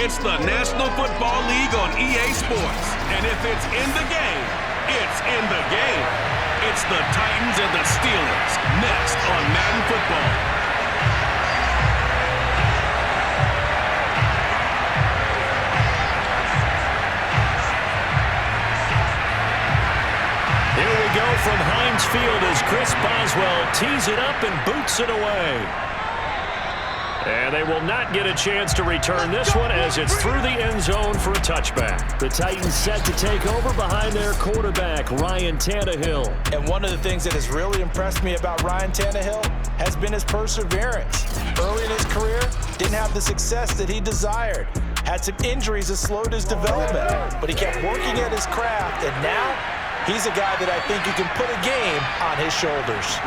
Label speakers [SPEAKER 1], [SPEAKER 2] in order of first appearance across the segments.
[SPEAKER 1] It's the National Football League on EA Sports. And if it's in the game, it's in the game. It's the Titans and the Steelers next on Madden Football.
[SPEAKER 2] Here we go from Heinz Field as Chris Boswell tees it up and boots it away. And they will not get a chance to return this one as it's through the end zone for a touchback. The Titans set to take over behind their quarterback, Ryan Tannehill.
[SPEAKER 3] And one of the things that has really impressed me about Ryan Tannehill has been his perseverance. Early in his career, didn't have the success that he desired. Had some injuries that slowed his development. But he kept working at his craft, and now he's a guy that I think you can put a game on his shoulders.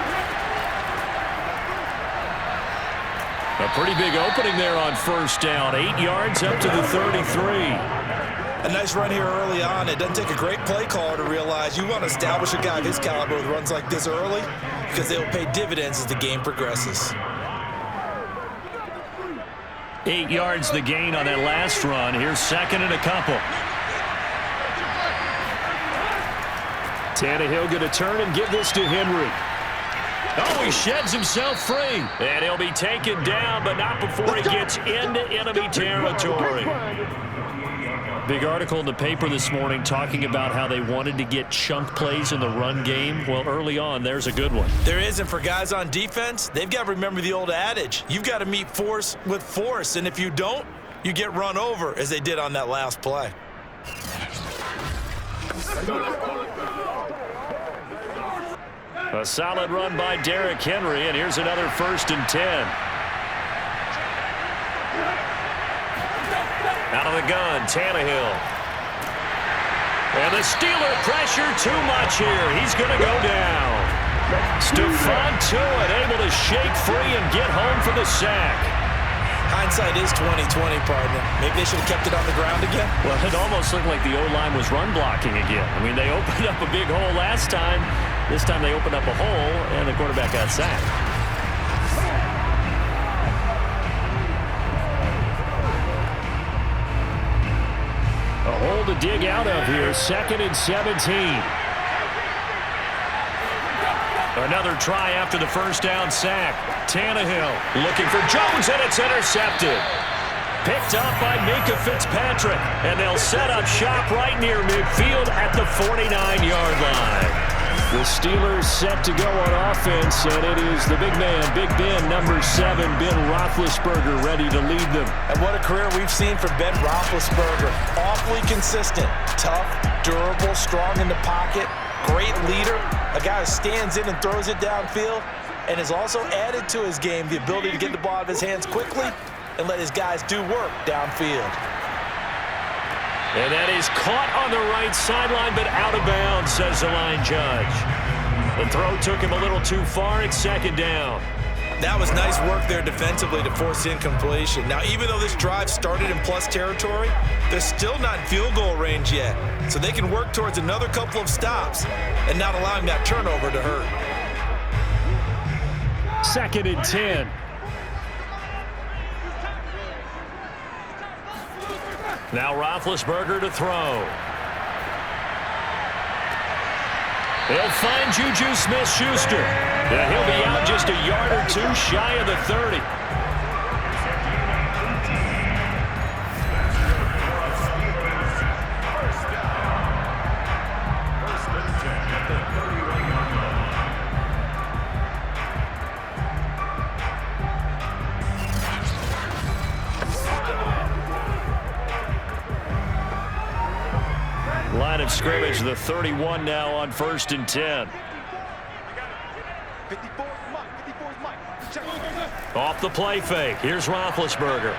[SPEAKER 2] A pretty big opening there on first down. 8 yards up to the 33.
[SPEAKER 3] A nice run here early on. It doesn't take a great play caller to realize you want to establish a guy of his caliber with runs like this early because they'll pay dividends as the game progresses.
[SPEAKER 2] 8 yards the gain on that last run. Here's second and a couple. Tannehill going to turn and give this to Henry. Oh, he sheds himself free. And he'll be taken down, but not before he gets into enemy territory. Big article in the paper this morning talking about how they wanted to get chunk plays in the run game. Well, early on, there's a good one.
[SPEAKER 3] There is, and for guys on defense, they've got to remember the old adage. You've got to meet force with force, and if you don't, you get run over, as they did on that last play.
[SPEAKER 2] A solid run by Derrick Henry, and here's another 1st and 10. Out of the gun, Tannehill. And the Steeler pressure too much here. He's going to go down. Stephon Tuitt able to shake free and get home for the sack.
[SPEAKER 3] Hindsight is 20/20, partner. Maybe they should have kept it on the ground again.
[SPEAKER 2] Well, it almost looked like the O-line was run blocking again. I mean, they opened up a big hole last time. This time they opened up a hole, and the quarterback got sacked. A hole to dig out of here. 2nd and 17. Another try after the first down sack. Tannehill looking for Jones, and it's intercepted. Picked up by Minka Fitzpatrick, and they'll set up shop right near midfield at the 49-yard line. The Steelers set to go on offense, and it is the big man, Big Ben, number 7, Ben Roethlisberger, ready to lead them.
[SPEAKER 3] And what a career we've seen from Ben Roethlisberger. Awfully consistent, tough, durable, strong in the pocket, great leader, a guy who stands in and throws it downfield, and has also added to his game the ability to get the ball out of his hands quickly and let his guys do work downfield.
[SPEAKER 2] And that is caught on the right sideline, but out of bounds, says the line judge. The throw took him a little too far. It's 2nd down.
[SPEAKER 3] That was nice work there defensively to force incompletion. Now, even though this drive started in plus territory, they're still not in field goal range yet. So they can work towards another couple of stops and not allowing that turnover to hurt.
[SPEAKER 2] 2nd and 10. Now Roethlisberger to throw. He'll find Juju Smith-Schuster. And he'll be out just a yard or two shy of the 30. Line of scrimmage, the 31 now on 1st and 10. Off the play fake. Here's Roethlisberger.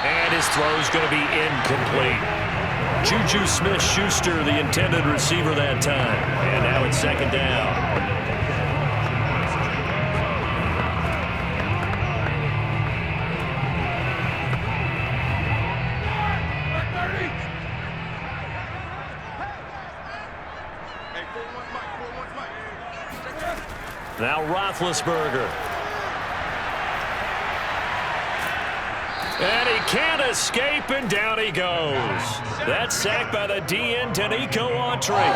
[SPEAKER 2] And his throw's going to be incomplete. Juju Smith-Schuster, the intended receiver that time. And now it's 2nd down. Now Roethlisberger. And he can't escape, and down he goes. That's sacked by the DN, Danico Autry.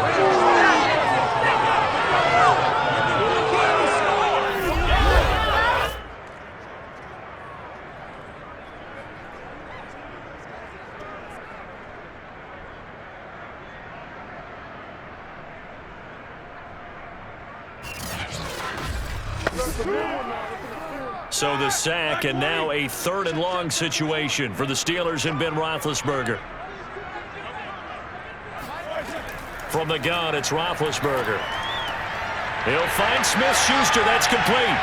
[SPEAKER 2] So the sack, and now a 3rd and long situation for the Steelers and Ben Roethlisberger. From the gun, it's Roethlisberger. He'll find Smith-Schuster. That's complete.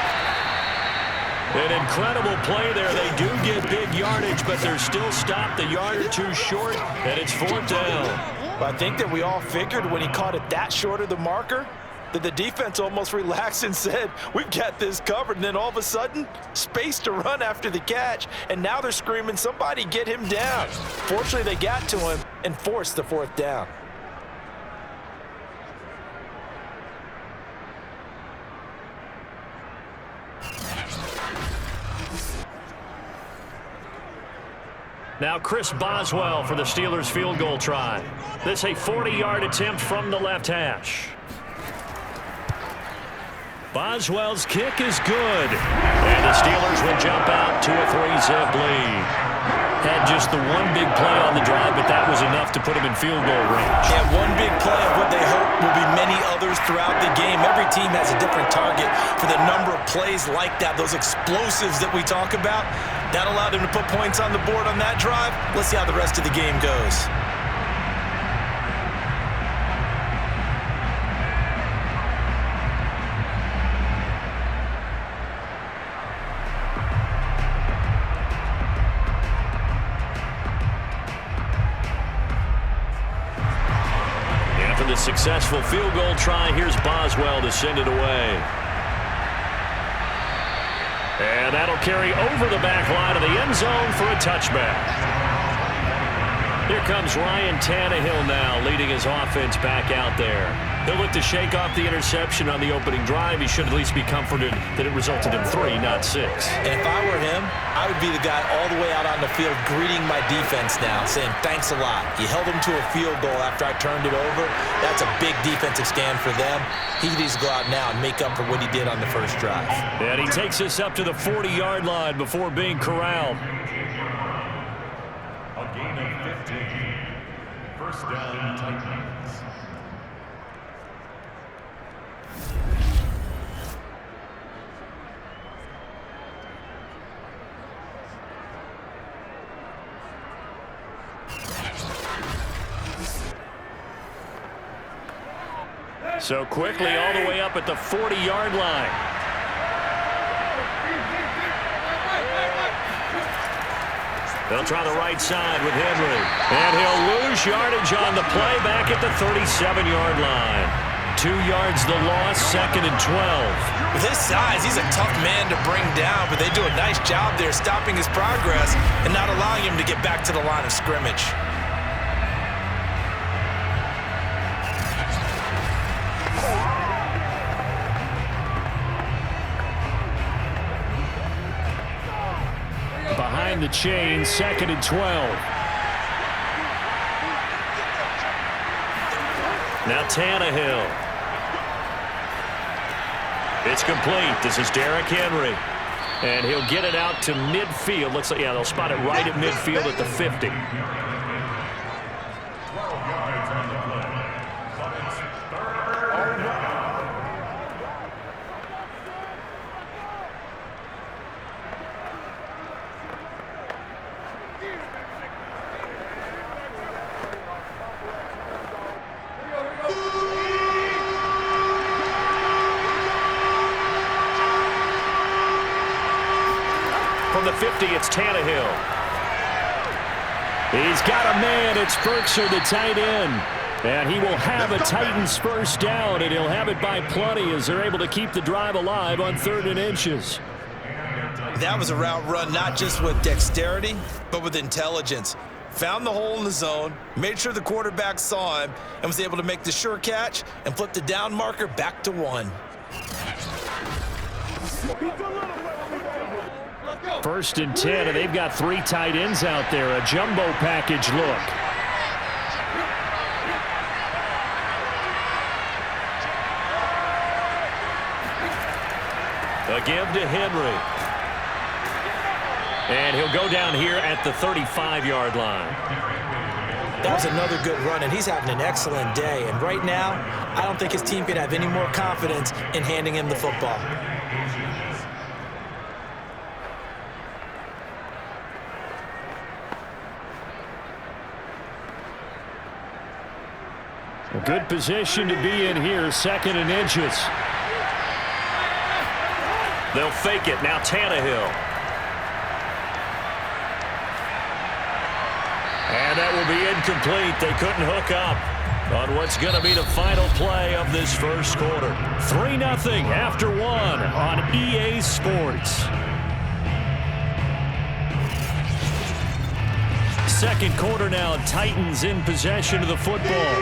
[SPEAKER 2] An incredible play there. They do get big yardage, but they're still stopped a yard or two short, and it's 4th down.
[SPEAKER 3] Well, I think that we all figured when he caught it that short of the marker that the defense almost relaxed and said, we've got this covered. And then all of a sudden, space to run after the catch. And now they're screaming, somebody get him down. Fortunately, they got to him and forced the 4th down.
[SPEAKER 2] Now Chris Boswell for the Steelers field goal try. This a 40-yard attempt from the left hash. Boswell's kick is good. And the Steelers will jump out to a 3-zip lead. Had just the one big play on the drive, but that was enough to put him in field goal range.
[SPEAKER 3] Yeah, one big play of what they hope will be many others throughout the game. Every team has a different target for the number of plays like that, those explosives that we talk about. That allowed him to put points on the board on that drive. Let's see how the rest of the game goes.
[SPEAKER 2] The successful field goal try. Here's Boswell to send it away. And that'll carry over the back line of the end zone for a touchback. Here comes Ryan Tannehill now, leading his offense back out there. He'll look to shake off the interception on the opening drive. He should at least be comforted that it resulted in 3, not 6.
[SPEAKER 3] And if I were him, I would be the guy all the way out on the field greeting my defense now, saying thanks a lot. You held them to a field goal after I turned it over. That's a big defensive stand for them. He needs to go out now and make up for what he did on the first drive.
[SPEAKER 2] And he takes us up to the 40-yard line before being corralled.
[SPEAKER 4] A gain of 15. First down, Titans.
[SPEAKER 2] So quickly all the way up at the 40-yard line. They'll try the right side with Henry. And he'll lose yardage on the play back at the 37-yard line. 2 yards the loss, 2nd and 12.
[SPEAKER 3] With his size, he's a tough man to bring down, but they do a nice job there stopping his progress and not allowing him to get back to the line of scrimmage.
[SPEAKER 2] Behind the chain, 2nd and 12. Now Tannehill. It's complete. This is Derrick Henry. And he'll get it out to midfield. Looks like, yeah, they'll spot it right at midfield at the 50.
[SPEAKER 4] 12 yards on the play. But it's 3rd down.
[SPEAKER 2] From the 50, it's Tannehill. He's got a man. It's Berkshire, the tight end. And he will have a Titans first down, and he'll have it by plenty as they're able to keep the drive alive on 3rd and inches.
[SPEAKER 3] That was a route run not just with dexterity, but with intelligence. Found the hole in the zone, made sure the quarterback saw him, and was able to make the sure catch and flip the down marker back to 1.
[SPEAKER 2] First and 10, and they've got 3 tight ends out there. A jumbo package look. A give to Henry. And he'll go down here at the 35-yard line.
[SPEAKER 3] That was another good run, and he's having an excellent day. And right now, I don't think his team can have any more confidence in handing him the football.
[SPEAKER 2] A good position to be in here, 2nd and inches. They'll fake it. Now Tannehill. And that will be incomplete. They couldn't hook up on what's going to be the final play of this first quarter. 3-0 after 1 on EA Sports. Second quarter now. Titans in possession of the football.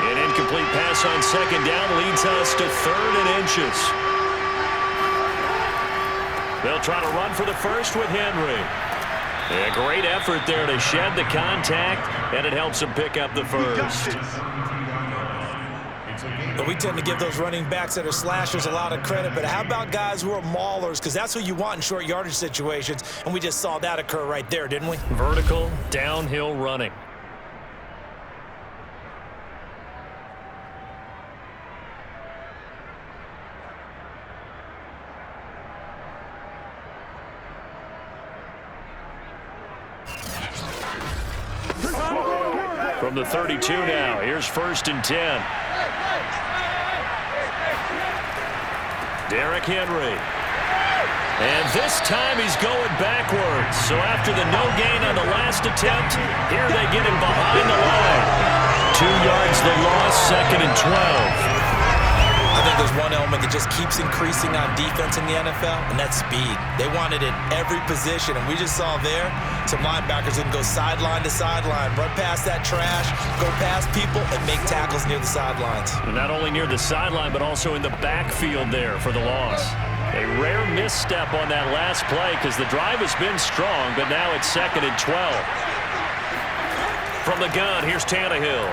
[SPEAKER 2] An incomplete pass on 2nd down leads us to 3rd and inches. They'll try to run for the first with Henry. A great effort there to shed the contact, and it helps him pick up the first.
[SPEAKER 3] But we tend to give those running backs that are slashers a lot of credit, but how about guys who are maulers? Because that's what you want in short yardage situations, and we just saw that occur right there, didn't we?
[SPEAKER 2] Vertical, downhill running. From the 32 now, here's 1st and 10. Derrick Henry. And this time he's going backwards. So after the no gain on the last attempt, here they get him behind the line. 2 yards the loss, 2nd and 12.
[SPEAKER 3] I think there's one element that just keeps increasing on defense in the NFL, and that's speed. They want it in every position, and we just saw there some linebackers who can go sideline to sideline, run past that trash, go past people, and make tackles near the sidelines.
[SPEAKER 2] And not only near the sideline, but also in the backfield there for the loss. A rare misstep on that last play because the drive has been strong, but now it's 2nd and 12. From the gun, here's Tannehill.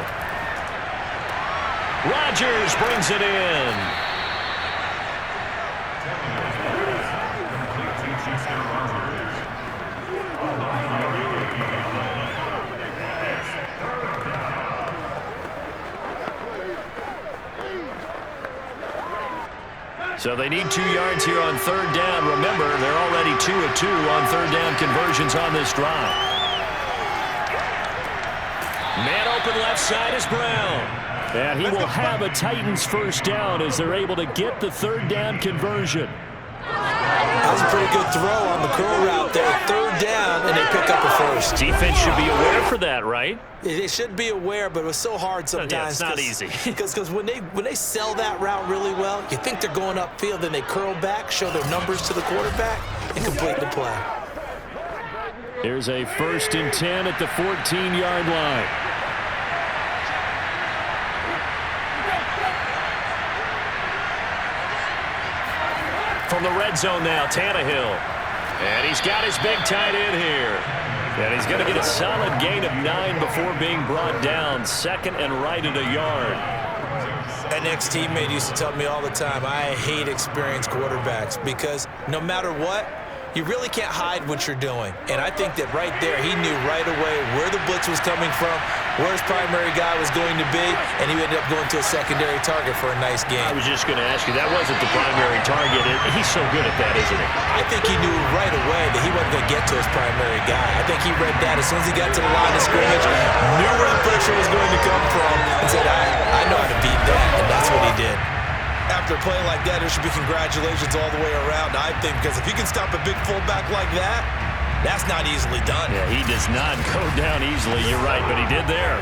[SPEAKER 2] Rodgers brings it in. So they need 2 yards here on 3rd down. Remember, they're already 2 of 2 on 3rd down conversions on this drive. Man open left side is Brown. And he will have a Titans first down as they're able to get the 3rd down conversion.
[SPEAKER 3] That was a pretty good throw on the curl route there. 3rd down, and they pick up a first.
[SPEAKER 2] Defense should be aware for that, right?
[SPEAKER 3] They should be aware, but it was so hard sometimes.
[SPEAKER 2] Yeah, it's not easy.
[SPEAKER 3] Because when they sell that route really well, you think they're going upfield, then they curl back, show their numbers to the quarterback, and complete the play.
[SPEAKER 2] Here's a 1st and 10 at the 14-yard line. From the red zone now, Tannehill. And he's got his big tight end here. And he's going to get a solid gain of 9 before being brought down. 2nd and right at a yard.
[SPEAKER 3] An ex-teammate used to tell me all the time, I hate experienced quarterbacks because no matter what, you really can't hide what you're doing. And I think that right there, he knew right away where the blitz was coming from, where his primary guy was going to be, and he ended up going to a secondary target for a nice game.
[SPEAKER 2] I was just going to ask you, that wasn't the primary target. He's so good at that, isn't he?
[SPEAKER 3] I think he knew right away that he wasn't going to get to his primary guy. I think he read that as soon as he got to the line of scrimmage, knew where the pressure was going to come from, and said, I know how to beat that, and that's what he did. After a play like that, there should be congratulations all the way around, I think, because if you can stop a big fullback like that, that's not easily done.
[SPEAKER 2] Yeah, he does not go down easily. You're right, but he did there.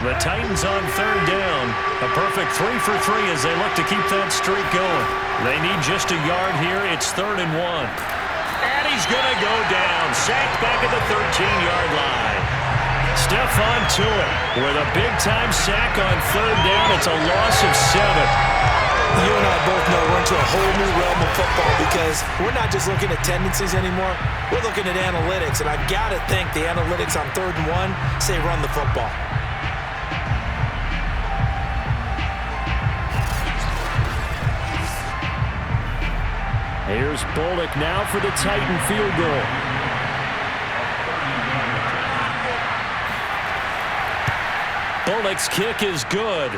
[SPEAKER 2] The Titans on 3rd down. A perfect 3 for 3 as they look to keep that streak going. They need just a yard here. It's 3rd and 1. And he's going to go down. Sacked back at the 13-yard line. Stephon Tuitt with a big-time sack on 3rd down. It's a loss of 7.
[SPEAKER 3] You and I both know we're into a whole new realm of football because we're not just looking at tendencies anymore. We're looking at analytics, and I've got to think the analytics on 3rd and 1 say run the football.
[SPEAKER 2] Here's Bullock now for the Titan field goal. Bullock's kick is good,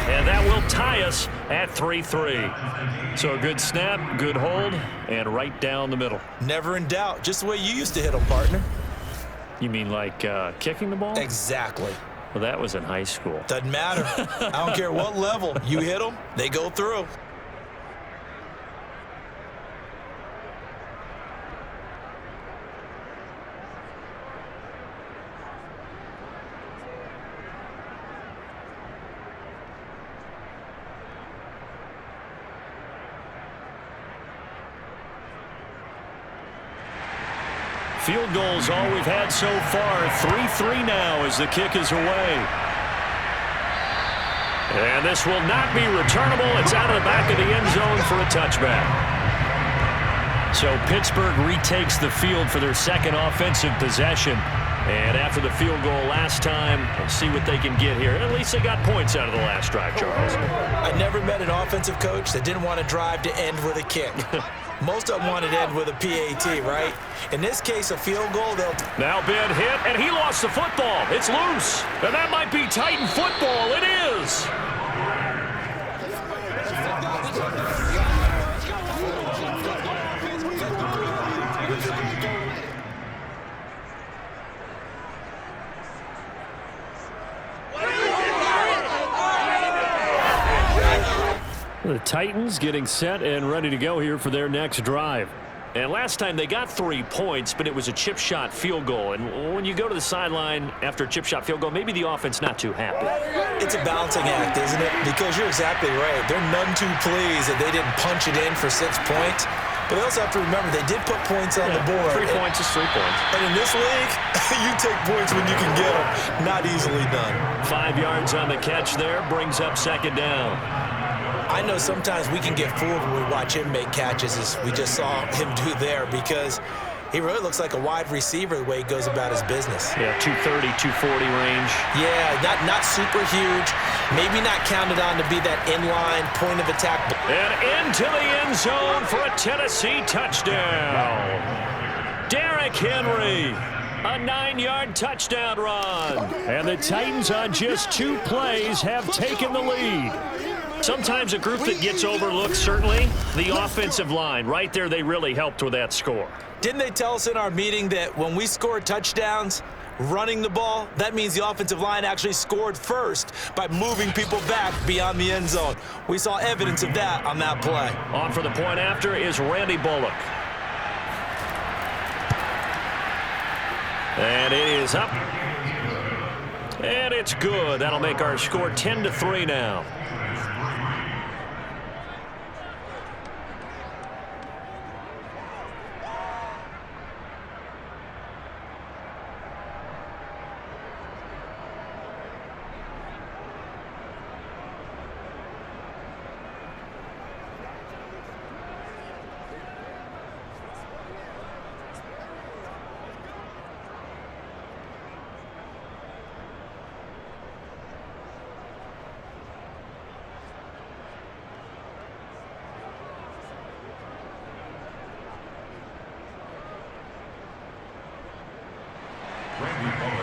[SPEAKER 2] and that will tie us at 3-3. So a good snap, good hold, and right down the middle.
[SPEAKER 3] Never in doubt. Just the way you used to hit them, partner.
[SPEAKER 2] You mean like kicking the ball?
[SPEAKER 3] Exactly.
[SPEAKER 2] Well, that was in high school.
[SPEAKER 3] Doesn't matter. I don't care what level. You hit them, they go through.
[SPEAKER 2] Field goal's all we've had so far. 3-3 now as the kick is away. And this will not be returnable. It's out of the back of the end zone for a touchback. So Pittsburgh retakes the field for their second offensive possession. And after the field goal last time, we'll see what they can get here. At least they got points out of the last drive, Charles.
[SPEAKER 3] I never met an offensive coach that didn't want to drive to end with a kick. Most of them wanted to end with a PAT, right? In this case, a field goal, they'll...
[SPEAKER 2] Now Ben hit, and he lost the football. It's loose. And that might be Titan football. It is. The Titans getting set and ready to go here for their next drive. And last time they got 3 points, but it was a chip shot field goal. And when you go to the sideline after a chip shot field goal, maybe the offense not too happy.
[SPEAKER 3] It's a balancing act, isn't it? Because you're exactly right. They're none too pleased that they didn't punch it in for 6 points. But they also have to remember they did put points on the board.
[SPEAKER 2] 3 points is 3 points.
[SPEAKER 3] And in this league, you take points when you can get them. Not easily done.
[SPEAKER 2] 5 yards on the catch there, brings up second down.
[SPEAKER 3] I know sometimes we can get fooled when we watch him make catches, as we just saw him do there, because he really looks like a wide receiver the way he goes about his business.
[SPEAKER 2] Yeah, 230, 240 range.
[SPEAKER 3] Yeah, not super huge. Maybe not counted on to be that inline point of attack.
[SPEAKER 2] And into the end zone for a Tennessee touchdown. Derrick Henry. A 9-yard touchdown run. And the Titans on just 2 plays have taken the lead. Sometimes a group that gets overlooked, certainly, the offensive line. Right there, they really helped with that score.
[SPEAKER 3] Didn't they tell us in our meeting that when we score touchdowns running the ball, that means the offensive line actually scored first by moving people back beyond the end zone? We saw evidence of that on that play.
[SPEAKER 2] On for the point after is Randy Bullock. And it is up. And it's good. That'll make our score 10-3 now.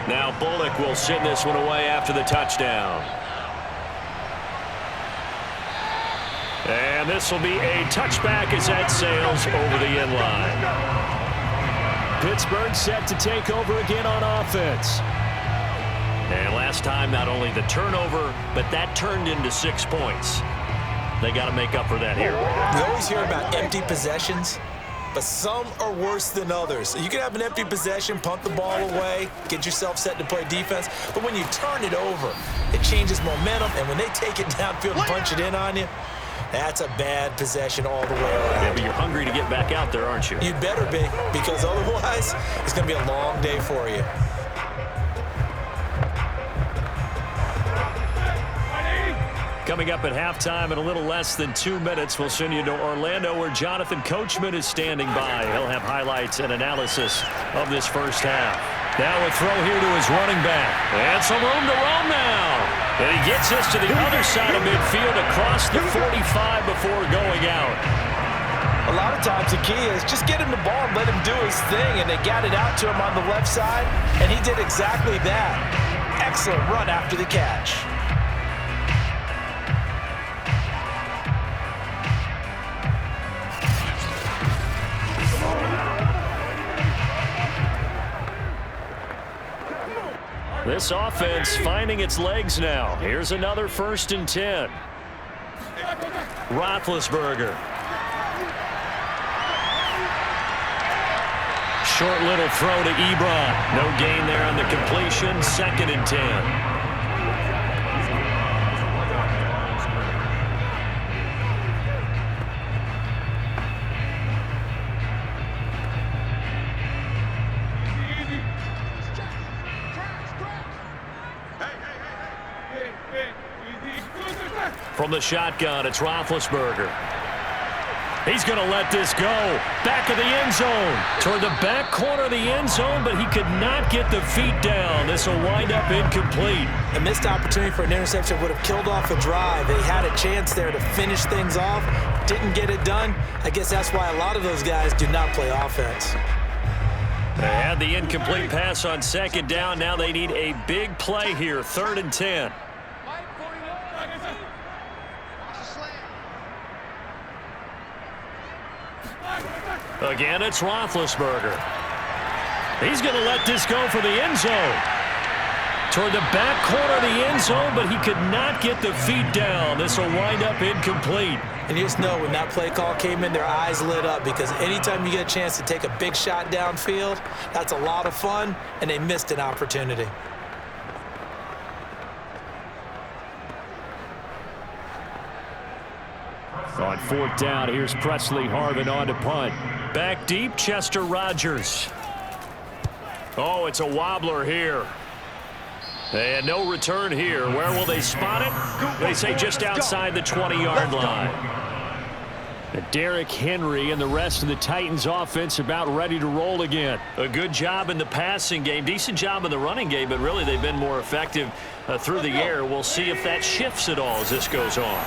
[SPEAKER 2] Now Bullock will send this one away after the touchdown. And this will be a touchback as that sails over the end line. Pittsburgh set to take over again on offense. And last time, not only the turnover, but that turned into 6 points. They got to make up for that here.
[SPEAKER 3] We always hear about empty possessions, but some are worse than others. You can have an empty possession, punt the ball away, get yourself set to play defense, but when you turn it over, it changes momentum, and when they take it downfield and punch it in on you, that's a bad possession all the way around.
[SPEAKER 2] Yeah, but you're hungry to get back out there, aren't you?
[SPEAKER 3] You'd better be, because otherwise, it's going to be a long day for you.
[SPEAKER 2] Coming up at halftime in a little less than 2 minutes, we'll send you to Orlando where Jonathan Coachman is standing by. He'll have highlights and analysis of this first half. Now a throw here to his running back. And some room to roam now. And he gets this to the other side of midfield across the 45 before going out.
[SPEAKER 3] A lot of times the key is just get him the ball and let him do his thing, and they got it out to him on the left side, and he did exactly that. Excellent run after the catch.
[SPEAKER 2] This offense finding its legs now. Here's another 1st and 10. Roethlisberger. Short little throw to Ebron. No gain there on the completion. 2nd and 10. From the shotgun, it's Roethlisberger. He's going to let this go. Back of the end zone. Toward the back corner of the end zone, but he could not get the feet down. This will wind up incomplete.
[SPEAKER 3] A missed opportunity for an interception would have killed off a drive. They had a chance there to finish things off. Didn't get it done. I guess that's why a lot of those guys do not play offense.
[SPEAKER 2] They had the incomplete pass on 2nd down. Now they need a big play here. 3rd and 10. Again, it's Roethlisberger. He's going to let this go for the end zone. Toward the back corner of the end zone, but he could not get the feet down. This will wind up incomplete.
[SPEAKER 3] And you just know when that play call came in, their eyes lit up, because anytime you get a chance to take a big shot downfield, that's a lot of fun, and they missed an opportunity.
[SPEAKER 2] On 4th down, here's Presley Harvin on to punt. Back deep, Chester Rogers. Oh, it's a wobbler here. And no return here. Where will they spot it? They say just outside the 20-yard line. Derrick Henry and the rest of the Titans offense about ready to roll again. A good job in the passing game, decent job in the running game, but really they've been more effective through the air. We'll see if that shifts at all as this goes on.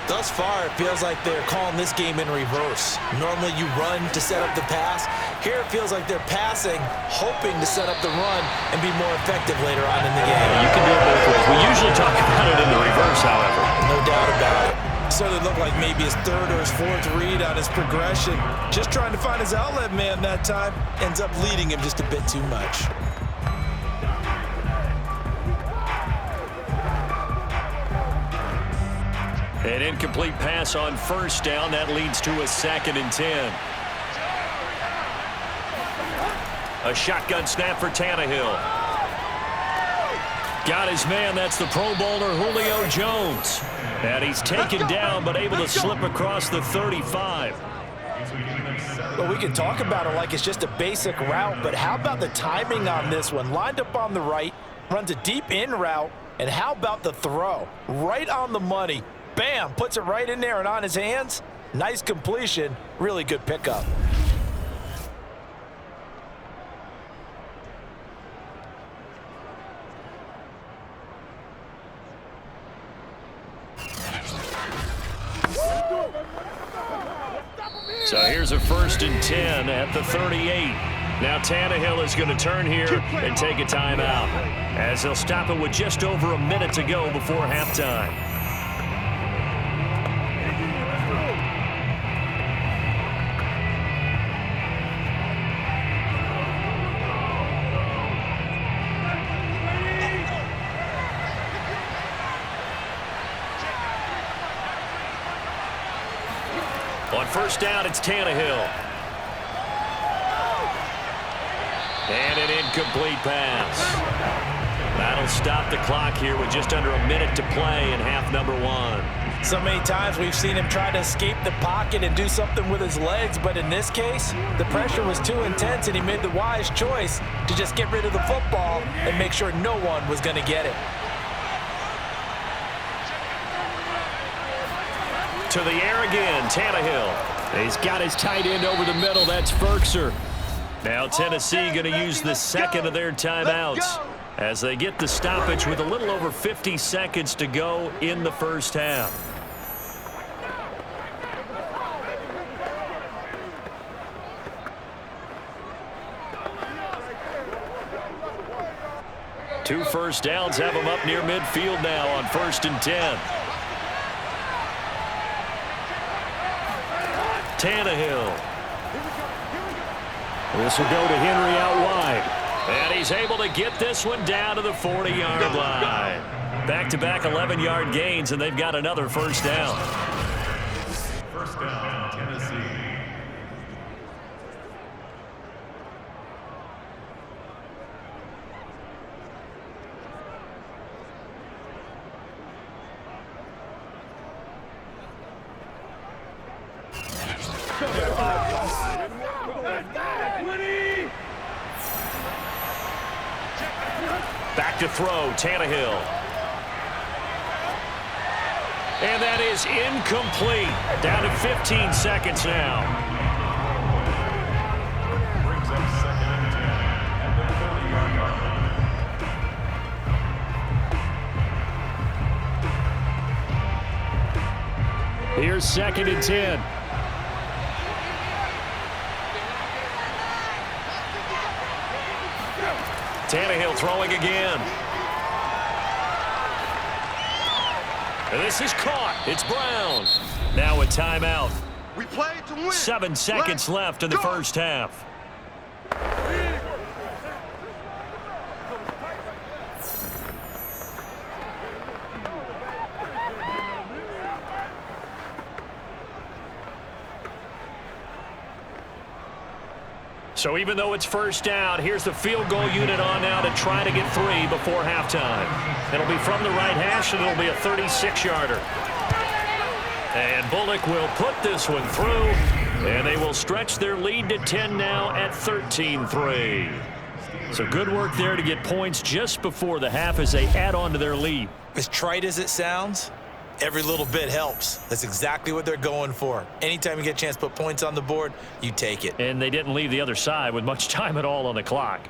[SPEAKER 3] Thus far, it feels like they're calling this game in reverse. Normally you run to set up the pass. Here it feels like they're passing, hoping to set up the run and be more effective later on in the game.
[SPEAKER 2] You can do it both ways. We usually talk about it in the reverse, however.
[SPEAKER 3] No doubt about it. Certainly looked like maybe his 3rd or his 4th read on his progression. Just trying to find his outlet man that time. Ends up leading him just a bit too much.
[SPEAKER 2] An incomplete pass on 1st down. That leads to a 2nd and 10. A shotgun snap for Tannehill. Got his man. That's the Pro Bowler Julio Jones. And he's taken down but able to slip across the 35.
[SPEAKER 3] Well, we can talk about it like it's just a basic route, but how about the timing on this one? Lined up on the right, runs a deep in route, and how about the throw? Right on the money. Bam, puts it right in there and on his hands. Nice completion, really good pickup.
[SPEAKER 2] So here's a 1st and 10 at the 38. Now Tannehill is going to turn here and take a timeout, as he'll stop it with just over a minute to go before halftime. On 1st down, it's Tannehill. And an incomplete pass. That'll stop the clock here with just under a minute to play in half number 1.
[SPEAKER 3] So many times we've seen him try to escape the pocket and do something with his legs, but in this case, the pressure was too intense and he made the wise choice to just get rid of the football and make sure no one was going to get it.
[SPEAKER 2] To the air again, Tannehill. He's got his tight end over the middle. That's Ferkser. Now Tennessee going to use the second of their timeouts as they get the stoppage with a little over 50 seconds to go in the first half. Two first downs have them up near midfield now on 1st and 10. Tannehill. This will go to Henry out wide. And he's able to get this one down to the 40-yard line. Back-to-back 11-yard gains, and they've got another first down.
[SPEAKER 4] First down, Tennessee.
[SPEAKER 2] Back to throw, Tannehill. And that is incomplete. Down to 15 seconds now.
[SPEAKER 4] Brings up 2nd and 10 at the 40-yard line.
[SPEAKER 2] Here's 2nd and 10. Tannehill throwing again. And this is caught. It's Brown. Now a timeout.
[SPEAKER 5] We play to win.
[SPEAKER 2] 7 seconds left in the first half. So even though it's first down, here's the field goal unit on now to try to get 3 before halftime. It'll be from the right hash, and it'll be a 36-yarder. And Bullock will put this one through, and they will stretch their lead to 10 now at 13-3. So good work there to get points just before the half as they add on to their lead.
[SPEAKER 3] As trite as it sounds, every little bit helps. That's exactly what they're going for. Anytime you get a chance to put points on the board, you take it.
[SPEAKER 2] And they didn't leave the other side with much time at all on the clock.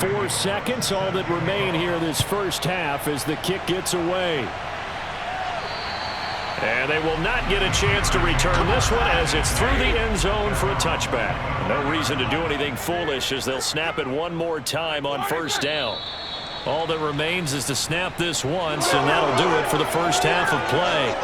[SPEAKER 2] Four seconds, all that remain here this first half as the kick gets away. And they will not get a chance to return this one as it's through the end zone for a touchback. No reason to do anything foolish as they'll snap it one more time on first down. All that remains is to snap this once, and that'll do it for the first half of play.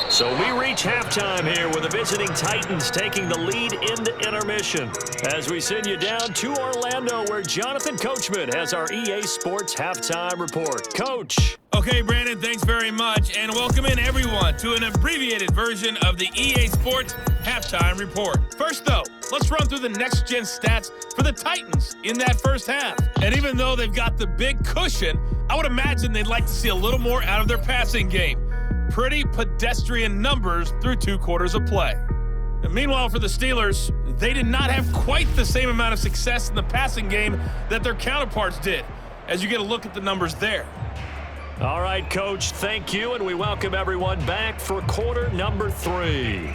[SPEAKER 2] So we reach halftime here with the visiting Titans taking the lead into intermission as we send you down to Orlando where Jonathan Coachman has our EA Sports Halftime Report. Coach.
[SPEAKER 6] Okay, Brandon, thanks very much, and welcome in everyone to an abbreviated version of the EA Sports Halftime Report. First, though, let's run through the next-gen stats for the Titans in that first half. And even though they've got the big cushion, I would imagine they'd like to see a little more out of their passing game. Pretty pedestrian numbers through 2 quarters of play. And meanwhile, for the Steelers, they did not have quite the same amount of success in the passing game that their counterparts did, as you get a look at the numbers there.
[SPEAKER 2] All right, Coach, thank you, and we welcome everyone back for quarter number 3.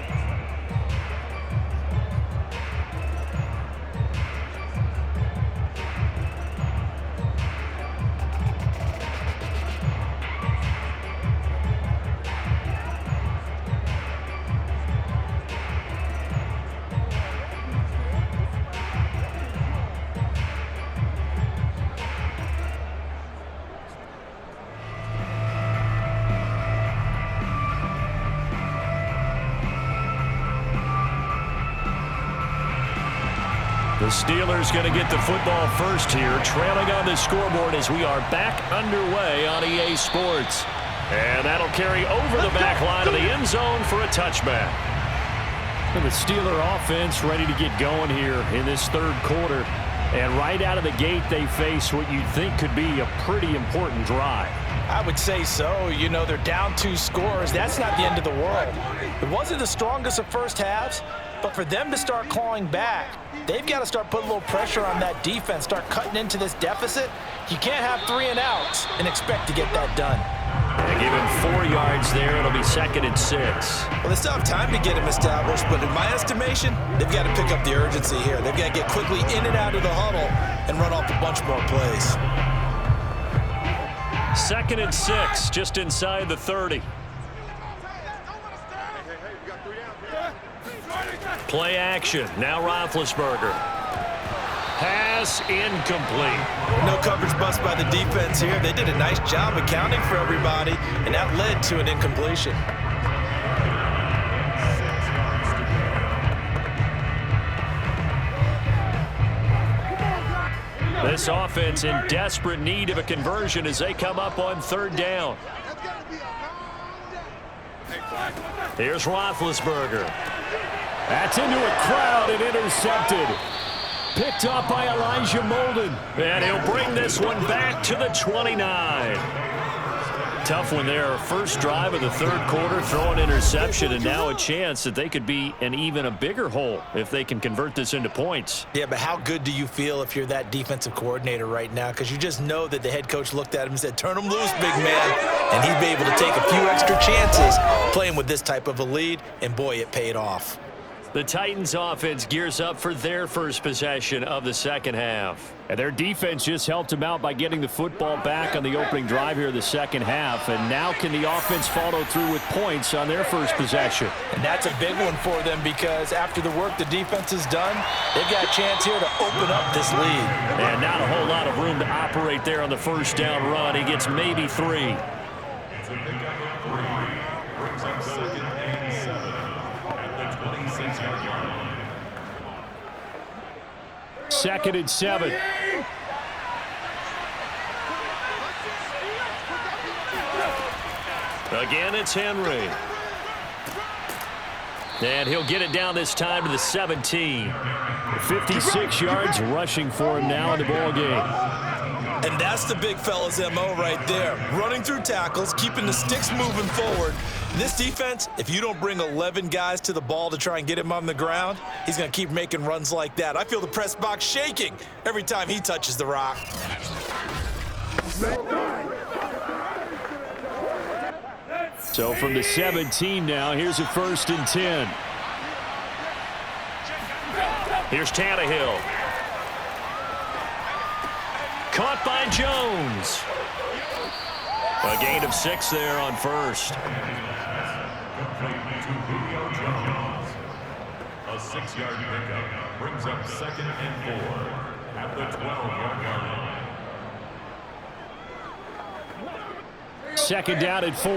[SPEAKER 2] The Steelers going to get the football first here, trailing on the scoreboard as we are back underway on EA Sports. And that'll carry over the back line of the end zone for a touchback. And the Steeler offense ready to get going here in this third quarter. And right out of the gate, they face what you'd think could be a pretty important drive.
[SPEAKER 3] I would say so. You know, they're down 2 scores. That's not the end of the world. It wasn't the strongest of first halves, but for them to start clawing back, they've got to start putting a little pressure on that defense, start cutting into this deficit. You can't have 3 and outs and expect to get that done.
[SPEAKER 2] They give him 4 yards there. It'll be 2nd and 6.
[SPEAKER 3] Well, they still have time to get him established, but in my estimation, they've got to pick up the urgency here. They've got to get quickly in and out of the huddle and run off a bunch more plays.
[SPEAKER 2] 2nd and 6, just inside the 30. Play action. Now Roethlisberger. Pass incomplete.
[SPEAKER 3] No coverage bust by the defense here. They did a nice job accounting for everybody, and that led to an incompletion.
[SPEAKER 2] This offense in desperate need of a conversion as they come up on 3rd down. Here's Roethlisberger. That's into a crowd and intercepted. Picked up by Elijah Molden. And he'll bring this one back to the 29. Tough one there. First drive of the 3rd quarter, throw an interception, and now a chance that they could be in even a bigger hole if they can convert this into points.
[SPEAKER 3] Yeah, but how good do you feel if you're that defensive coordinator right now? Because you just know that the head coach looked at him and said, turn him loose, big man. And he'd be able to take a few extra chances playing with this type of a lead, and boy, it paid off.
[SPEAKER 2] The Titans offense gears up for their first possession of the 2nd half. And their defense just helped them out by getting the football back on the opening drive here of the 2nd half. And now can the offense follow through with points on their first possession?
[SPEAKER 3] And that's a big one for them because after the work the defense has done, they've got a chance here to open up this lead.
[SPEAKER 2] And not a whole lot of room to operate there on the first down run. He gets maybe 3.
[SPEAKER 4] It's a pickup of 3. Brings up 2nd and 7 at the 26-yard line.
[SPEAKER 2] 2nd and 7. Again, it's Henry. And he'll get it down this time to the 17. 56 yards rushing for him now in the ball game.
[SPEAKER 3] And that's the big fella's MO right there. Running through tackles, keeping the sticks moving forward. This defense, if you don't bring 11 guys to the ball to try and get him on the ground, he's going to keep making runs like that. I feel the press box shaking every time he touches the rock.
[SPEAKER 2] So from the 17 now, here's a 1st and 10. Here's Tannehill. Caught by Jones. A gain of 6 there on 1st.
[SPEAKER 4] Complete to Julio Jones. A 6-yard pickup brings up 2nd and 4 at the 12-yard line.
[SPEAKER 2] 2nd down at 4.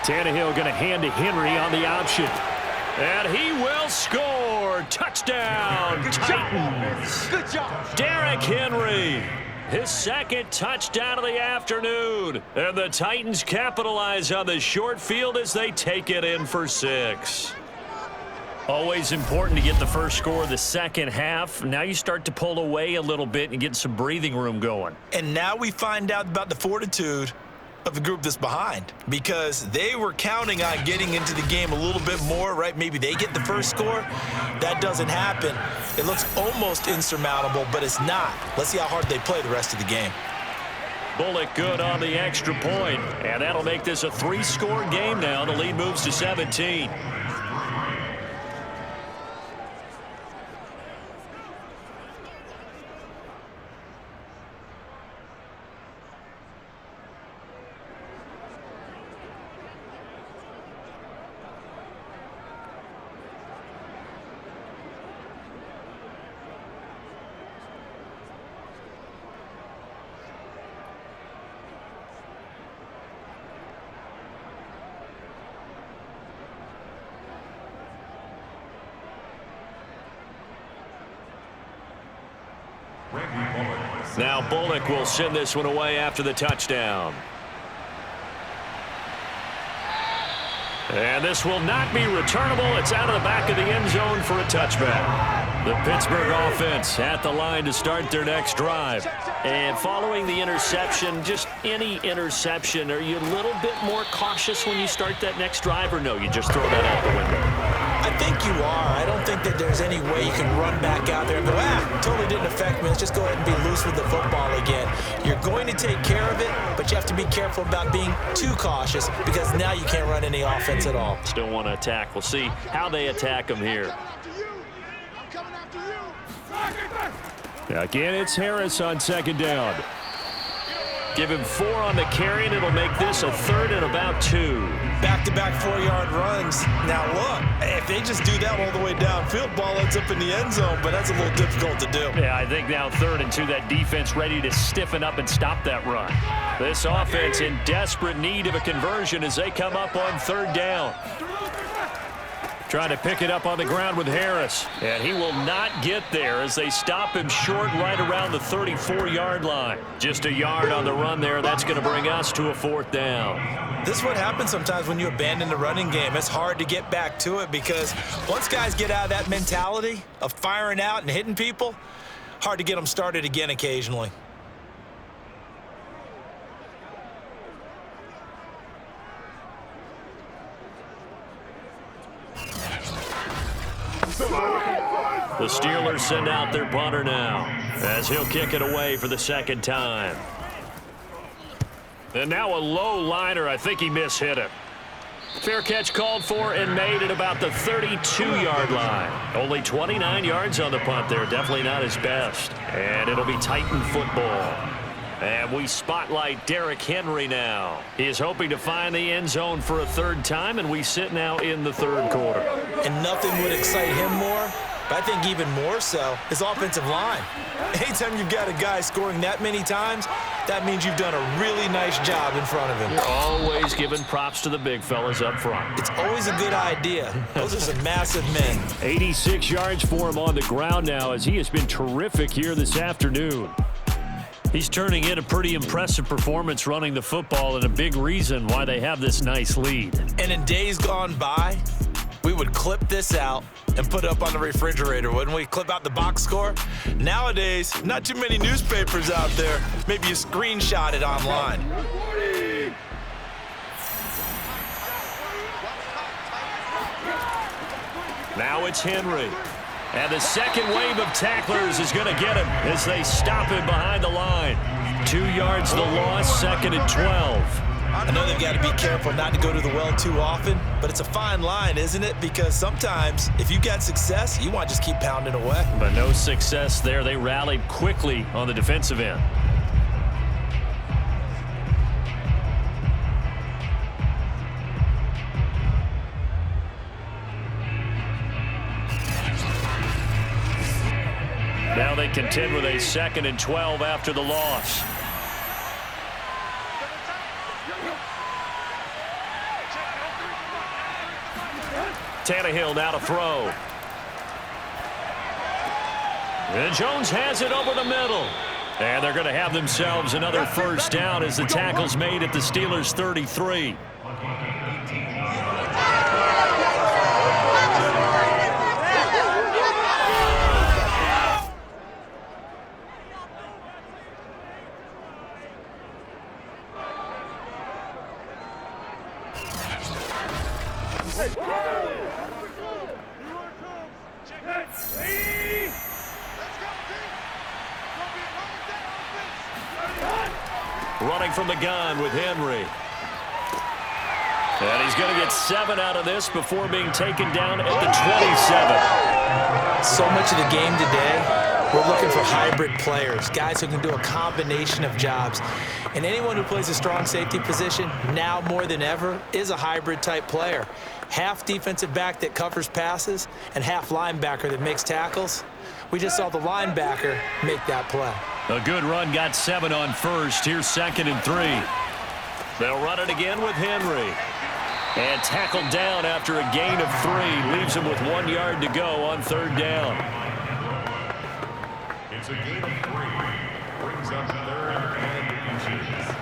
[SPEAKER 2] Tannehill going to hand to Henry on the option. And he will score. Touchdown, Titans.
[SPEAKER 5] Good job.
[SPEAKER 2] Derrick Henry. His 2nd touchdown of the afternoon. And the Titans capitalize on the short field as they take it in for 6. Always important to get the first score of the 2nd half. Now you start to pull away a little bit and get some breathing room going.
[SPEAKER 3] And now we find out about the fortitude of the group that's behind, because they were counting on getting into the game a little bit more, right? Maybe they get the first score. That doesn't happen. It looks almost insurmountable, but it's not. Let's see how hard they play the rest of the game.
[SPEAKER 2] Bullock good on the extra point, and that'll make this a 3-score game now. The lead moves to 17. Now Bullock will send this one away after the touchdown. And this will not be returnable. It's out of the back of the end zone for a touchback. The Pittsburgh offense at the line to start their next drive. And following the interception, just any interception, are you a little bit more cautious when you start that next drive, or no, you just throw that out the window?
[SPEAKER 3] I think you are. I don't think that there's any way you can run back out there and go, totally didn't affect me. Let's just go ahead and be loose with the football again. You're going to take care of it, but you have to be careful about being too cautious because now you can't run any offense at all.
[SPEAKER 2] Still want to attack. We'll see how they attack them here. Again, it's Harris on second down. Give him 4 on the carry, and it'll make this a 3rd and about 2.
[SPEAKER 3] Back-to-back 4-yard runs. Now, look, if they just do that all the way downfield, ball ends up in the end zone, but that's a little difficult to do.
[SPEAKER 2] Yeah, I think now 3rd and 2, that defense ready to stiffen up and stop that run. This offense in desperate need of a conversion as they come up on 3rd down. Trying to pick it up on the ground with Harris. And he will not get there as they stop him short right around the 34-yard line. Just a yard on the run there. That's going to bring us to a 4th down.
[SPEAKER 3] This is what happens sometimes when you abandon the running game. It's hard to get back to it because once guys get out of that mentality of firing out and hitting people, hard to get them started again occasionally.
[SPEAKER 2] The Steelers send out their punter now as he'll kick it away for the 2nd time. And now a low liner. I think he mishit it. Fair catch called for and made at about the 32-yard line. Only 29 yards on the punt there. Definitely not his best. And it'll be Titan football. And we spotlight Derrick Henry now. He is hoping to find the end zone for a 3rd time, and we sit now in the 3rd quarter.
[SPEAKER 3] And nothing would excite him more, but I think even more so, his offensive line. Anytime you've got a guy scoring that many times, that means you've done a really nice job in front of him.
[SPEAKER 2] You're always giving props to the big fellas up front.
[SPEAKER 3] It's always a good idea. Those are some massive men.
[SPEAKER 2] 86 yards for him on the ground now as he has been terrific here this afternoon. He's turning in a pretty impressive performance running the football, and a big reason why they have this nice lead.
[SPEAKER 3] And in days gone by, we would clip this out and put it up on the refrigerator, wouldn't we? Clip out the box score. Nowadays, not too many newspapers out there. Maybe you screenshot it online.
[SPEAKER 2] Now it's Henry. And the second wave of tacklers is going to get him as they stop him behind the line. 2 yards the loss, 2nd and 12.
[SPEAKER 3] I know they've got to be careful not to go to the well too often, but it's a fine line, isn't it? Because sometimes if you got success, you want to just keep pounding away.
[SPEAKER 2] But no success there. They rallied quickly on the defensive end. Now they contend with a 2nd and 12 after the loss. Tannehill now to throw. And Jones has it over the middle. And they're going to have themselves another 1st down as the tackle's made at the Steelers' 33. Running from the gun with Henry. And he's going to get 7 out of this before being taken down at the 27.
[SPEAKER 3] So much of the game today, we're looking for hybrid players, guys who can do a combination of jobs. And anyone who plays a strong safety position, now more than ever, is a hybrid type player. Half defensive back that covers passes and half linebacker that makes tackles. We just saw the linebacker make that play.
[SPEAKER 2] A good run, got 7 on 1st. Here's 2nd and 3. They'll run it again with Henry. And tackled down after a gain of 3. Leaves him with 1 yard to go on 3rd down.
[SPEAKER 4] It's a gain of 3. Brings up 3rd and inches.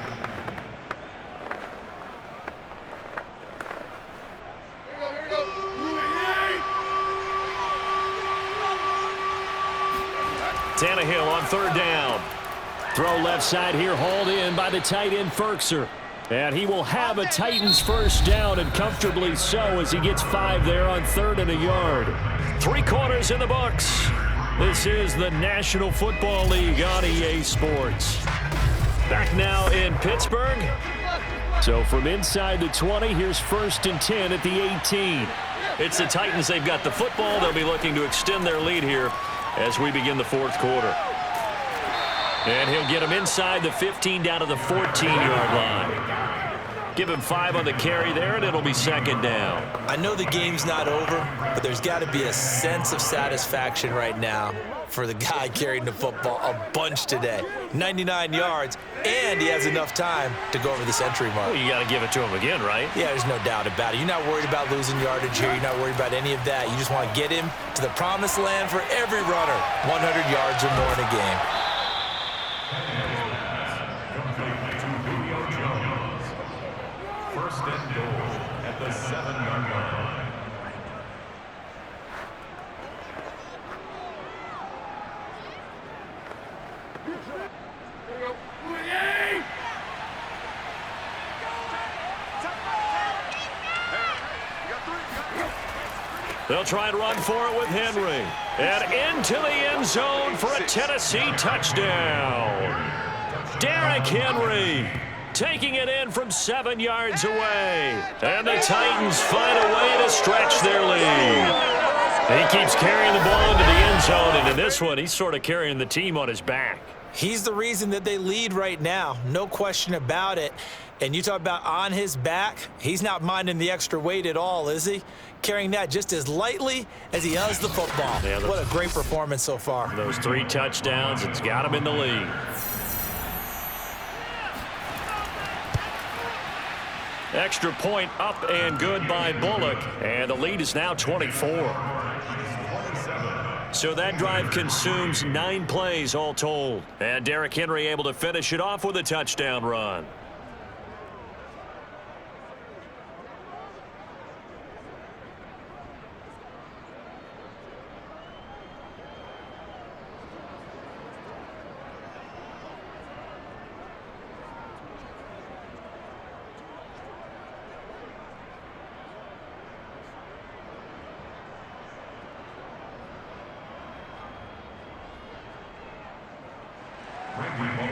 [SPEAKER 2] Tannehill on third down. Throw left side here, hauled in by the tight end, Ferkser. And he will have a Titans first down, and comfortably so, as he gets 5 there on 3rd and a yard. 3 quarters in the books. This is the National Football League on EA Sports. Back now in Pittsburgh. So from inside the 20, here's 1st and 10 at the 18. It's the Titans. They've got the football. They'll be looking to extend their lead here as we begin the 4th quarter. And he'll get him inside the 15 down to the 14-yard line. Give him 5 on the carry there, and it'll be 2nd down.
[SPEAKER 3] I know the game's not over, but there's got to be a sense of satisfaction right now for the guy carrying the football a bunch today. 99 yards, and he has enough time to go over this entry mark.
[SPEAKER 2] Well, you got to give it to him again, right?
[SPEAKER 3] Yeah, there's no doubt about it. You're not worried about losing yardage here. You're not worried about any of that. You just want to get him to the promised land for every runner. 100 yards or more in a game.
[SPEAKER 4] First and goal at the 7-yard line.
[SPEAKER 2] They'll try and run for it with Henry. And into the end zone for a Tennessee touchdown. Derrick Henry taking it in from 7 yards away. And the Titans find a way to stretch their lead. He keeps carrying the ball into the end zone, and in this one, he's sort of carrying the team on his back.
[SPEAKER 3] He's the reason that they lead right now, no question about it. And you talk about on his back, he's not minding the extra weight at all, is he? Carrying that just as lightly as he does the football.
[SPEAKER 2] Yeah,
[SPEAKER 3] what a great performance so far.
[SPEAKER 2] Those 3 touchdowns, it's got him in the lead. Extra point up and good by Bullock. And the lead is now 24. So that drive consumes 9 plays all told. And Derrick Henry able to finish it off with a touchdown run.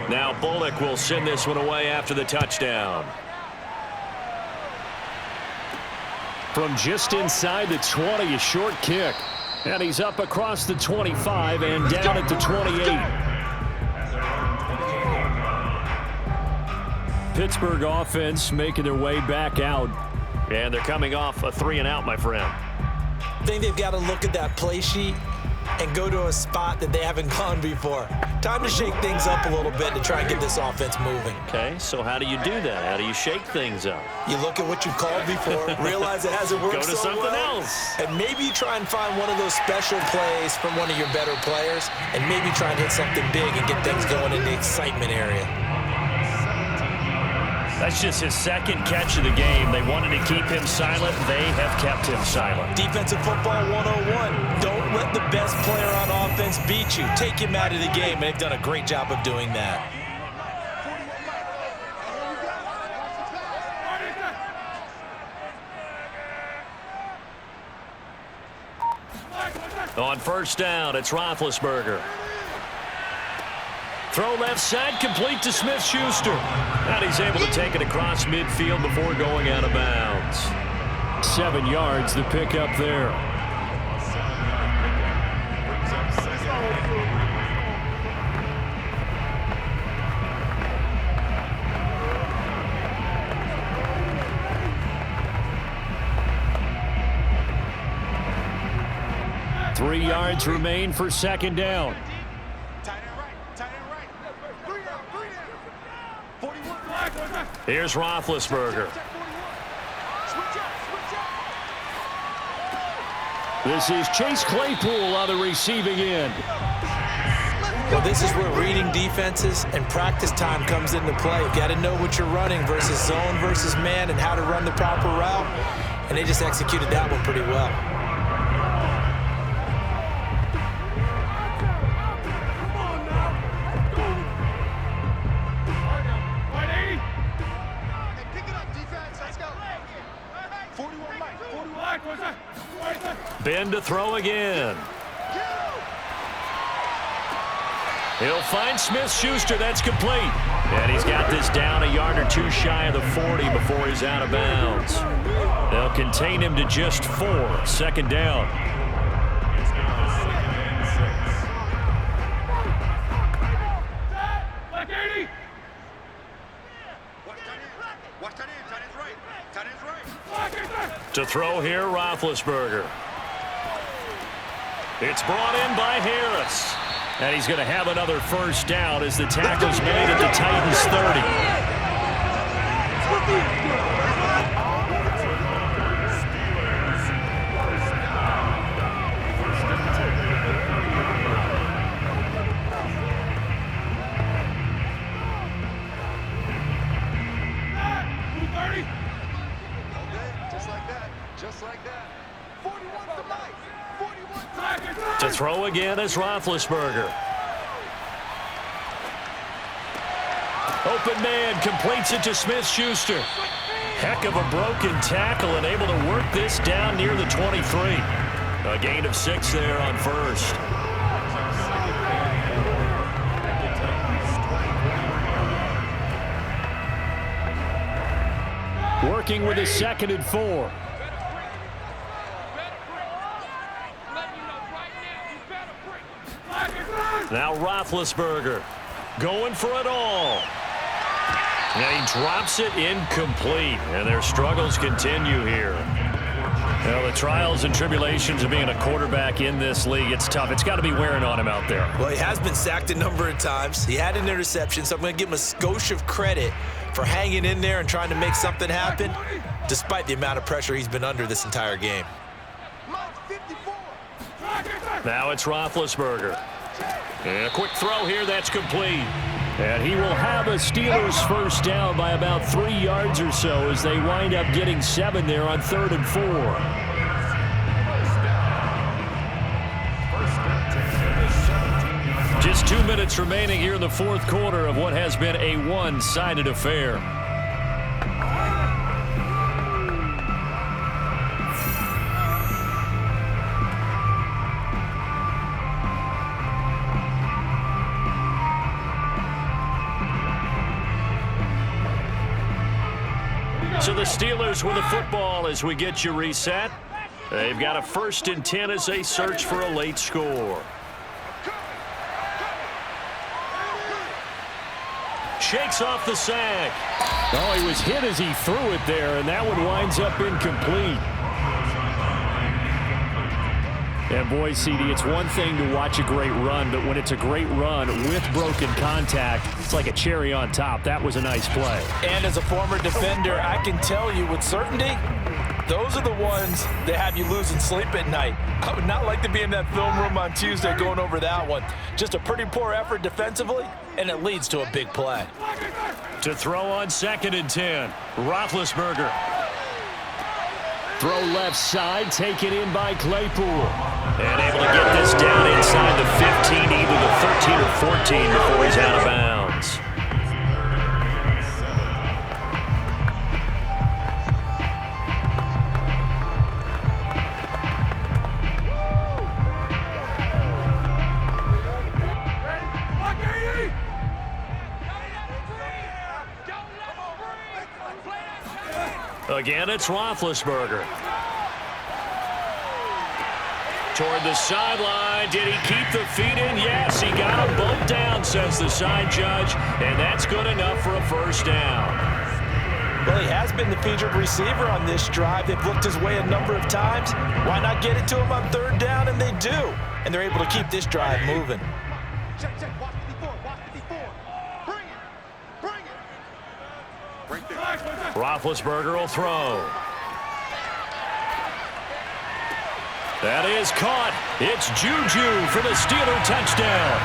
[SPEAKER 2] Now Bullock will send this one away after the touchdown. From just inside the 20, a short kick. And he's up across the 25 and down at the 28. Pittsburgh offense making their way back out. And they're coming off a 3-and-out, my friend.
[SPEAKER 3] I think they've got to look at that play sheet and go to a spot that they haven't gone before. Time to shake things up a little bit to try and get this offense moving.
[SPEAKER 2] Okay, so how do you do that? How do you shake things up?
[SPEAKER 3] You look at what you've called before, realize it hasn't worked
[SPEAKER 2] Go to
[SPEAKER 3] so
[SPEAKER 2] something
[SPEAKER 3] well,
[SPEAKER 2] else.
[SPEAKER 3] and maybe try and find one of those special plays from one of your better players, and maybe try and hit something big and get things going in the excitement area.
[SPEAKER 2] That's just his 2nd catch of the game. They wanted to keep him silent. They have kept him silent.
[SPEAKER 3] Defensive football 101. Don't let the best player on offense beat you. Take him out of the game, and they've done a great job of doing that.
[SPEAKER 2] On first down, it's Roethlisberger. Throw left side, complete to Smith-Schuster. And he's able to take it across midfield before going out of bounds. 7 yards, the pickup there. Three yards remain for 2nd down. Here's Roethlisberger. This is Chase Claypool on the receiving end.
[SPEAKER 3] Well, this is where reading defenses and practice time comes into play. You've got to know what you're running versus zone versus man and how to run the proper route. And they just executed that one pretty well.
[SPEAKER 2] Ben to throw again. He'll find Smith-Schuster. That's complete. And he's got this down a yard or two shy of the 40 before he's out of bounds. They'll contain him to just 4. Second down. To throw here, Roethlisberger. It's brought in by Harris. And he's going to have another first down as the tackle's made at the Titans' 30. To throw again is Roethlisberger. Open man completes it to Smith-Schuster. Heck of a broken tackle and able to work this down near the 23. A gain of 6 there on first. Working with his 2nd and 4. Now Roethlisberger going for it all. And he drops it incomplete. And their struggles continue here. Well, the trials and tribulations of being a quarterback in this league, it's tough. It's got to be wearing on him out there.
[SPEAKER 3] Well, he has been sacked a number of times. He had an interception, so I'm going to give him a skosh of credit for hanging in there and trying to make something happen, despite the amount of pressure he's been under this entire game.
[SPEAKER 2] Now it's Roethlisberger. And a quick throw here, that's complete. And he will have a Steelers first down by about 3 yards or so as they wind up getting 7 there on 3rd and 4. Just 2 minutes remaining here in the 4th quarter of what has been a one-sided affair. So the Steelers with the football as we get you reset. They've got a 1st and 10 as they search for a late score. Shakes off the sack. Oh, he was hit as he threw it there, and that one winds up incomplete. And boy, CD, it's one thing to watch a great run, but when it's a great run with broken contact, it's like a cherry on top. That was a nice play.
[SPEAKER 3] And as a former defender, I can tell you with certainty, those are the ones that have you losing sleep at night. I would not like to be in that film room on Tuesday going over that one. Just a pretty poor effort defensively, and it leads to a big play.
[SPEAKER 2] To throw on 2nd and 10, Roethlisberger. Throw left side, taken in by Claypool. And able to get this down inside the 15, either the 13 or 14 before he's out of bounds. Again, it's Roethlisberger. Toward the sideline. Did he keep the feet in? Yes, he got them both down, says the side judge, and that's good enough for a first down.
[SPEAKER 3] Well, he has been the featured receiver on this drive. They've looked his way a number of times. Why not get it to him on 3rd down? And they do. And they're able to keep this drive moving.
[SPEAKER 5] Check, watch 54, watch 54. Bring it. Right there.
[SPEAKER 2] Roethlisberger will throw. That is caught. It's Juju for the Steeler touchdown.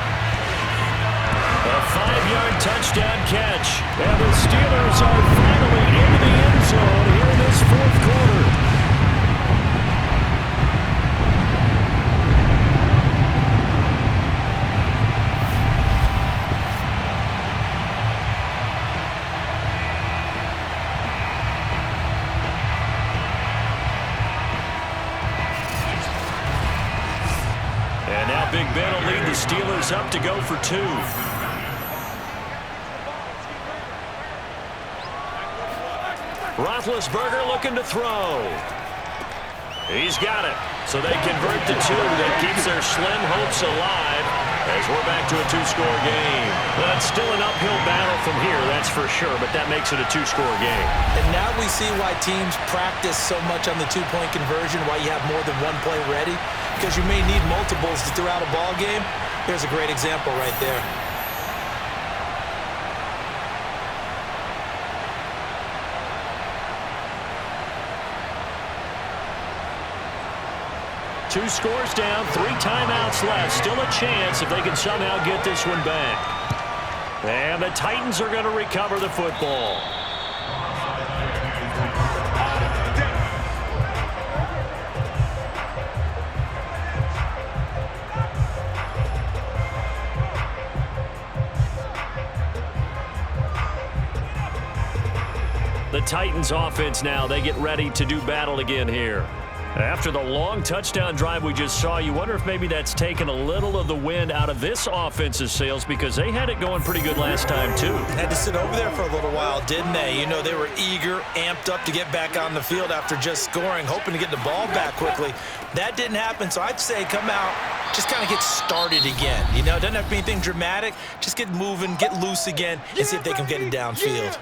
[SPEAKER 2] A 5-yard touchdown catch. And the Steelers are finally into the end zone here in this 4th quarter. Big Ben will lead the Steelers up to go for 2. Roethlisberger looking to throw. He's got it. So they convert to 2. That keeps their slim hopes alive as we're back to a 2-score game. Well, it's still an uphill battle from here, that's for sure, but that makes it a 2-score game.
[SPEAKER 3] And now we see why teams practice so much on the 2-point conversion, why you have more than one play ready, because you may need multiples throughout a ball game. Here's a great example right there.
[SPEAKER 2] Two scores down, 3 timeouts left. Still a chance if they can somehow get this one back. And the Titans are going to recover the football. The Titans offense now, they get ready to do battle again here. After the long touchdown drive we just saw, you wonder if maybe that's taken a little of the wind out of this offense's sails, because they had it going pretty good last time, too.
[SPEAKER 3] Had to sit over there for a little while, didn't they? You know, they were eager, amped up to get back on the field after just scoring, hoping to get the ball back quickly. That didn't happen, so I'd say come out, just kind of get started again. You know, it doesn't have to be anything dramatic. Just get moving, get loose again, and see if they can get it downfield.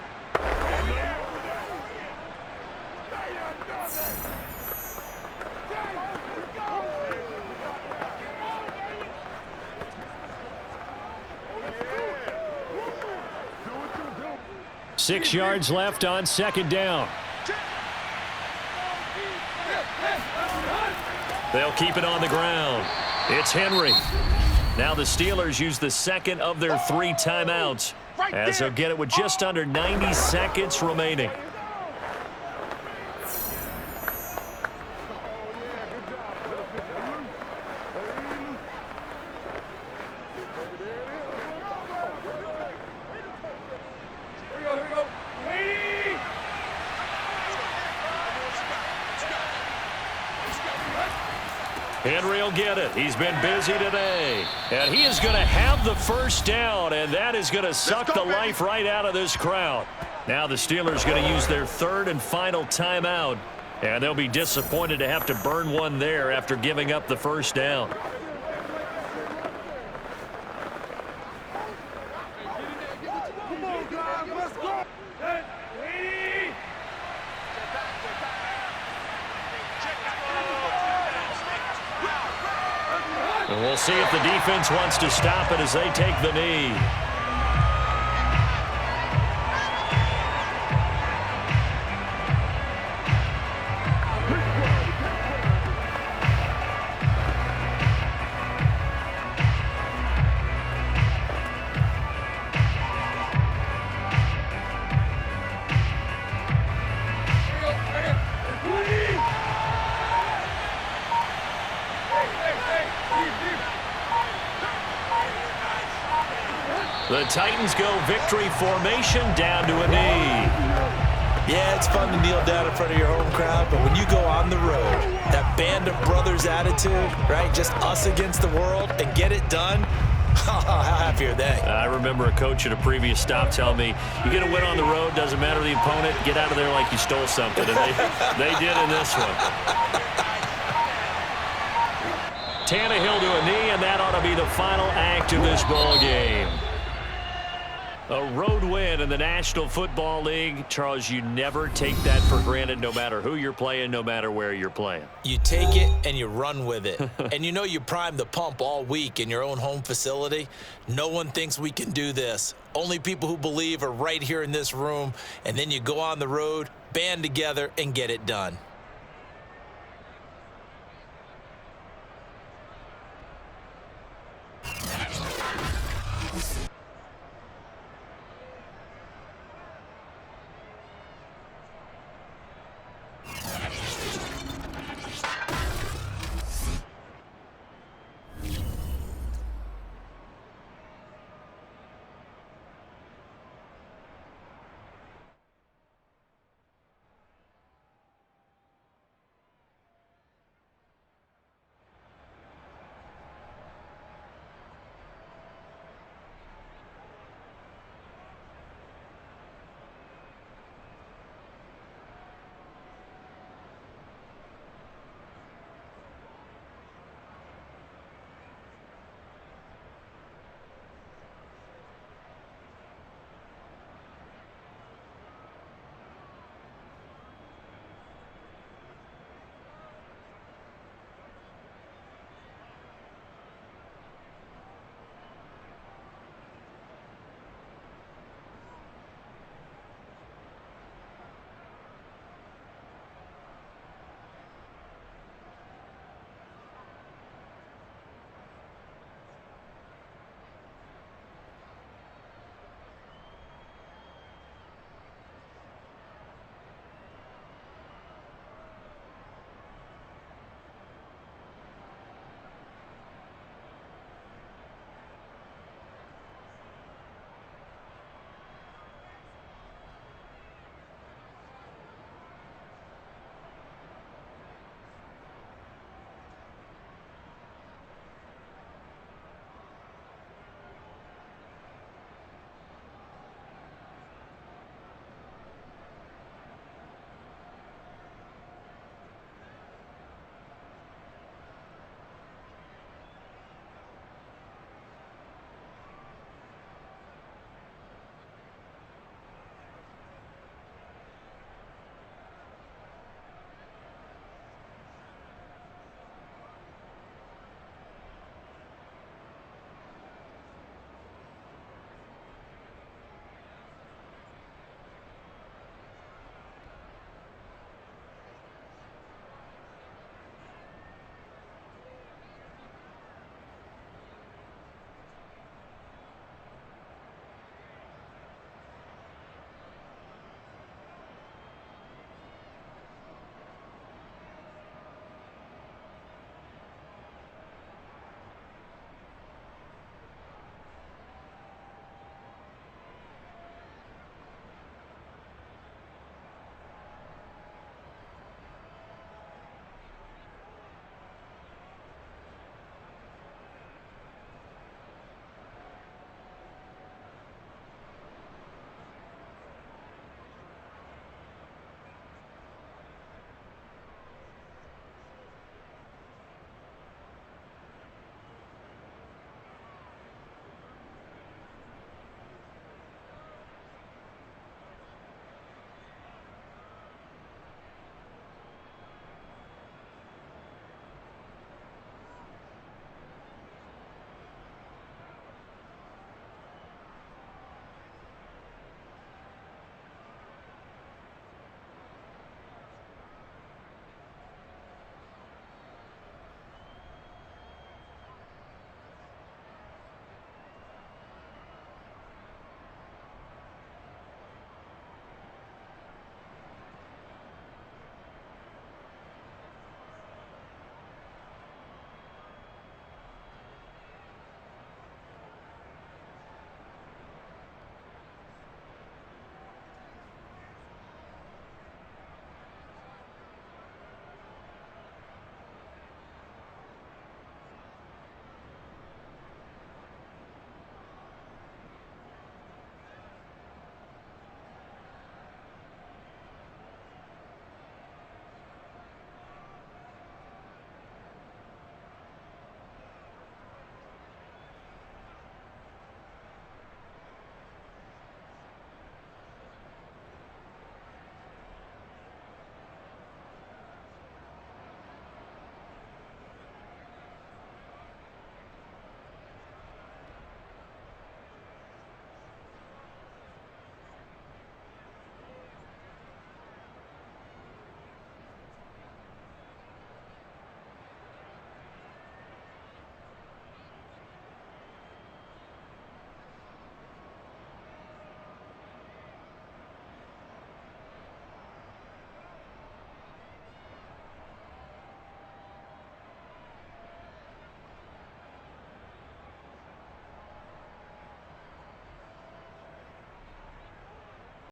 [SPEAKER 2] Six yards left on second down. They'll keep it on the ground. It's Henry. Now the Steelers use the second of their 3 timeouts, as they'll get it with just under 90 seconds remaining. Henry will get it. He's been busy today. And he is going to have the first down, and that is going to suck the life right out of this crowd. Now the Steelers going to use their 3rd and final timeout, and they'll be disappointed to have to burn one there after giving up the first down. And we'll see if the defense wants to stop it as they take the knee. The Titans go victory formation down to a knee.
[SPEAKER 3] Yeah, it's fun to kneel down in front of your home crowd, but when you go on the road, that band of brothers attitude, right, just us against the world, and get it done, how happy are they?
[SPEAKER 2] I remember a coach at a previous stop telling me, you get a win on the road, doesn't matter the opponent, get out of there like you stole something, and they did in this one. Tannehill to a knee, and that ought to be the final act of this ball game. A road win in the National Football League. Charles, you never take that for granted, no matter who you're playing, no matter where you're playing.
[SPEAKER 3] You take it and you run with it. And you know you primed the pump all week in your own home facility. No one thinks we can do this. Only people who believe are right here in this room. And then you go on the road, band together, and get it done.